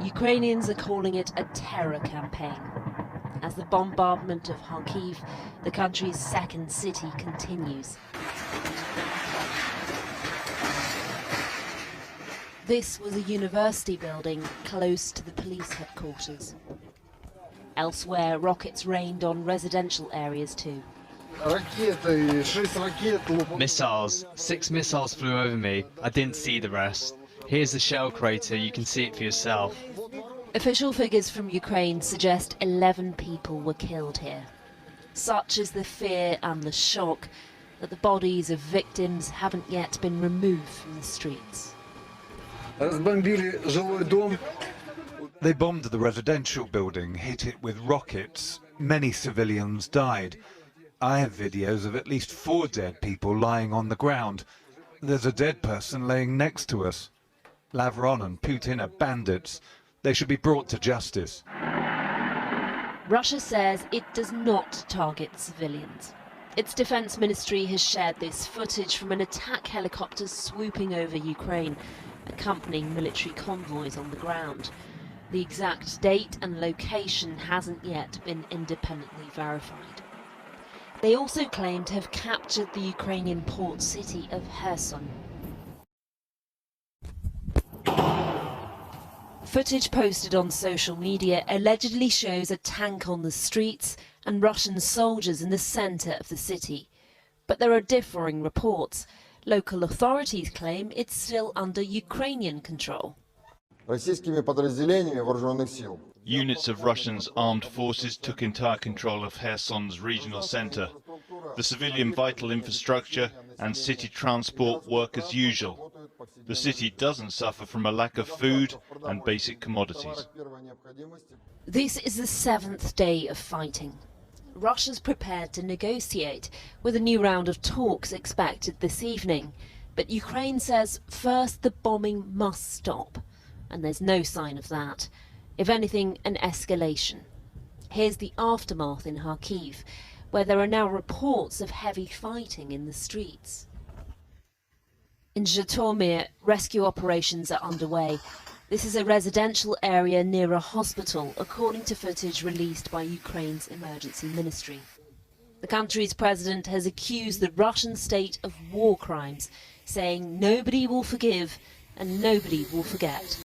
Ukrainians are calling it a terror campaign. As the bombardment of Kharkiv, the country's second city, continues. This was a university building close to the police headquarters. Elsewhere, rockets rained on residential areas too. Missiles. 6 missiles flew over me. I didn't see the rest. Here's the shell crater. You can see it for yourself. Official figures from Ukraine suggest 11 people were killed here. Such is the fear and the shock that the bodies of victims haven't yet been removed from the streets. They bombed the residential building, hit it with rockets. Many civilians died. I have videos of at least 4 dead people lying on the ground. There's a dead person laying next to us. Lavrov and Putin are bandits. They should be brought to justice. Russia says it does not target civilians. Its defense ministry has shared this footage from an attack helicopter swooping over Ukraine, accompanying military convoys on the ground. The exact date and location hasn't yet been independently verified. They also claim to have captured the Ukrainian port city of Kherson. Footage posted on social media allegedly shows a tank on the streets and Russian soldiers in the centre of the city. But there are differing reports. Local authorities claim it's still under Ukrainian control. Units of Russians armed forces took entire control of Kherson's regional centre. The civilian vital infrastructure and city transport work as usual. The city doesn't suffer from a lack of food and basic commodities. This is the 7th day of fighting. Russia's prepared to negotiate, with a new round of talks expected this evening. But Ukraine says first the bombing must stop, and there's no sign of that. If anything, an escalation. Here's the aftermath in Kharkiv, where there are now reports of heavy fighting in the streets. In Zhytomyr, rescue operations are underway. This is a residential area near a hospital, according to footage released by Ukraine's emergency ministry. The country's president has accused the Russian state of war crimes, saying nobody will forgive and nobody will forget.